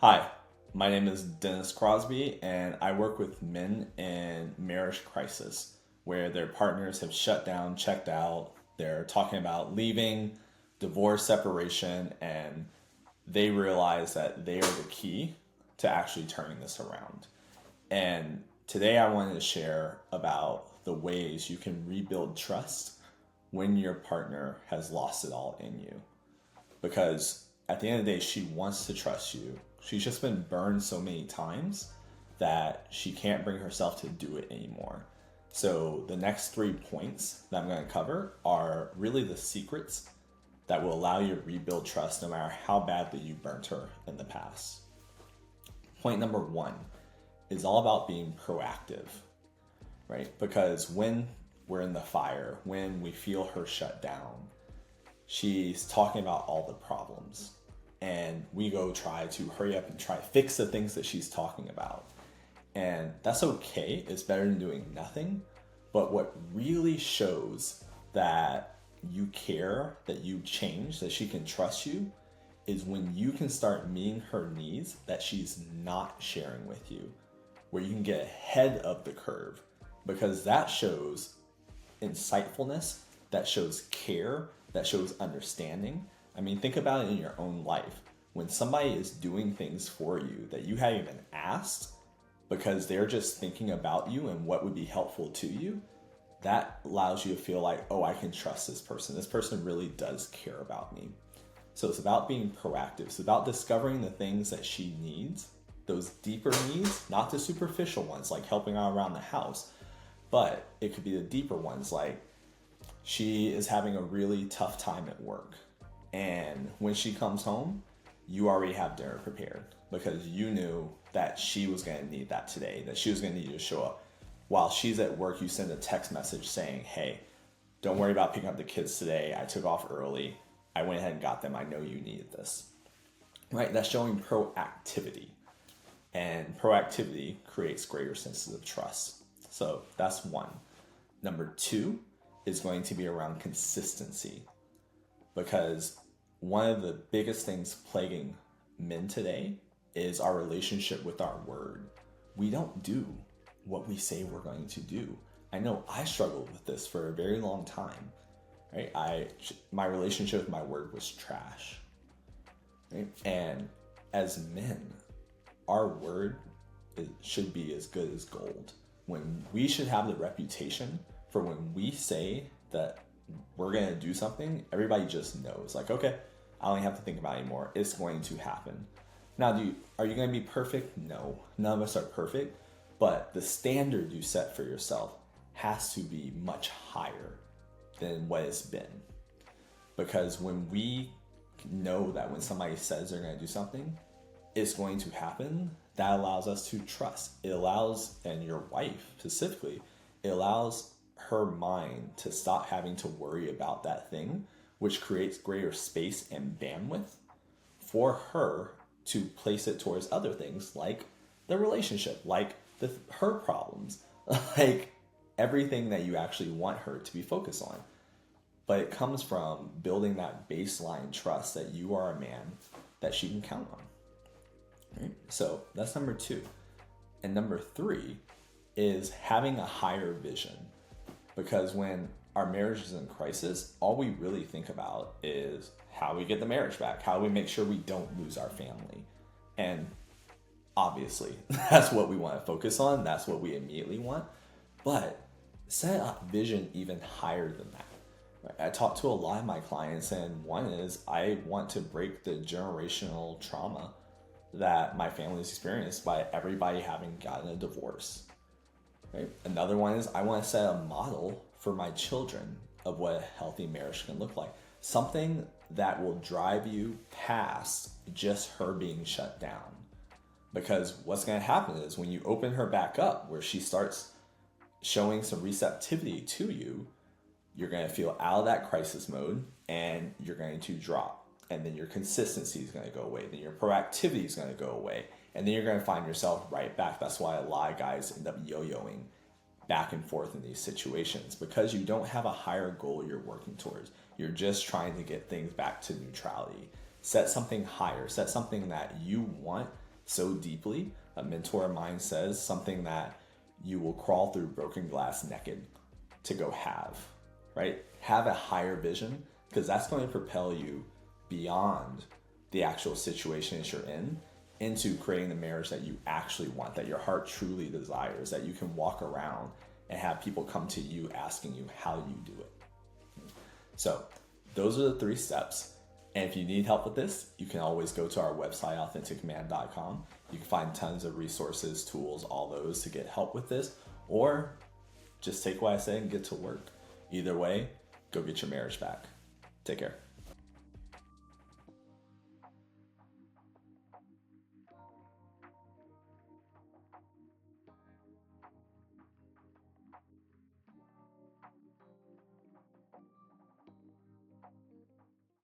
Hi, my name is Dennis Crosby, and I work with men in marriage crisis where their partners have shut down, checked out, they're talking about leaving, divorce, separation, and they realize that they are the key to actually turning this around. And today I wanted to share about the ways you can rebuild trust when your partner has lost it all in you. Because at the end of the day, she wants to trust you. She's just been burned so many times that she can't bring herself to do it anymore. So the next 3 points that I'm going to cover are really the secrets that will allow you to rebuild trust no matter how badly you burnt her in the past. Point number 1 is all about being proactive, right? Because when we're in the fire, when we feel her shut down, she's talking about all the problems, and we go try to hurry up and try to fix the things that she's talking about. And that's okay. It's better than doing nothing. But what really shows that you care, that you change, that she can trust you, is when you can start meeting her needs that she's not sharing with you, where you can get ahead of the curve, because that shows insightfulness, that shows care, that shows understanding. I mean, think about it in your own life. When somebody is doing things for you that you haven't even asked because they're just thinking about you and what would be helpful to you, that allows you to feel like, oh, I can trust this person. This person really does care about me. So it's about being proactive. It's about discovering the things that she needs, those deeper needs, not the superficial ones like helping out around the house, but it could be the deeper ones like she is having a really tough time at work. And when she comes home, you already have dinner prepared because you knew that she was going to need that today, that she was going to need you to show up. While she's at work, you send a text message saying, hey, don't worry about picking up the kids today. I took off early. I went ahead and got them. I know you needed this. Right? That's showing proactivity. And proactivity creates greater senses of trust. So that's one. Number 2 is going to be around consistency, because one of the biggest things plaguing men today is our relationship with our word. We don't do what we say we're going to do. I know I struggled with this for a very long time, right? My relationship with my word was trash, right? And as men, our word should be as good as gold. When we should have the reputation for when we say that we're going to do something, everybody just knows. Like, okay, I don't have to think about it anymore. It's going to happen. Now, are you going to be perfect? No, none of us are perfect. But the standard you set for yourself has to be much higher than what it's been. Because when we know that when somebody says they're going to do something, it's going to happen, that allows us to trust. It allows, and your wife specifically, it allows her mind to stop having to worry about that thing, which creates greater space and bandwidth for her to place it towards other things like the relationship, like her problems, like everything that you actually want her to be focused on. But it comes from building that baseline trust that you are a man that she can count on. Right? So that's number 2. And number 3 is having a higher vision. Because when our marriage is in crisis, all we really think about is how we get the marriage back, how we make sure we don't lose our family. And obviously, that's what we want to focus on. That's what we immediately want. But set a vision even higher than that. Right? I talk to a lot of my clients, and one is I want to break the generational trauma that my family's experienced by everybody having gotten a divorce. Right? Another one is I want to set a model for my children of what a healthy marriage can look like. Something that will drive you past just her being shut down. Because what's going to happen is when you open her back up, where she starts showing some receptivity to you, you're going to feel out of that crisis mode and you're going to drop. And then your consistency is going to go away. Then your proactivity is going to go away. And then you're going to find yourself right back. That's why a lot of guys end up yo-yoing back and forth in these situations, because you don't have a higher goal you're working towards. You're just trying to get things back to neutrality. Set something higher. Set something that you want so deeply. A mentor of mine says something that you will crawl through broken glass naked to go have, right? Have a higher vision, because that's going to propel you beyond the actual situation that you're in into creating the marriage that you actually want, that your heart truly desires, that you can walk around and have people come to you asking you how you do it. So those are the 3 steps. And if you need help with this, you can always go to our website, authenticman.com. You can find tons of resources, tools, all those to get help with this, or just take what I say and get to work. Either way, go get your marriage back. Take care.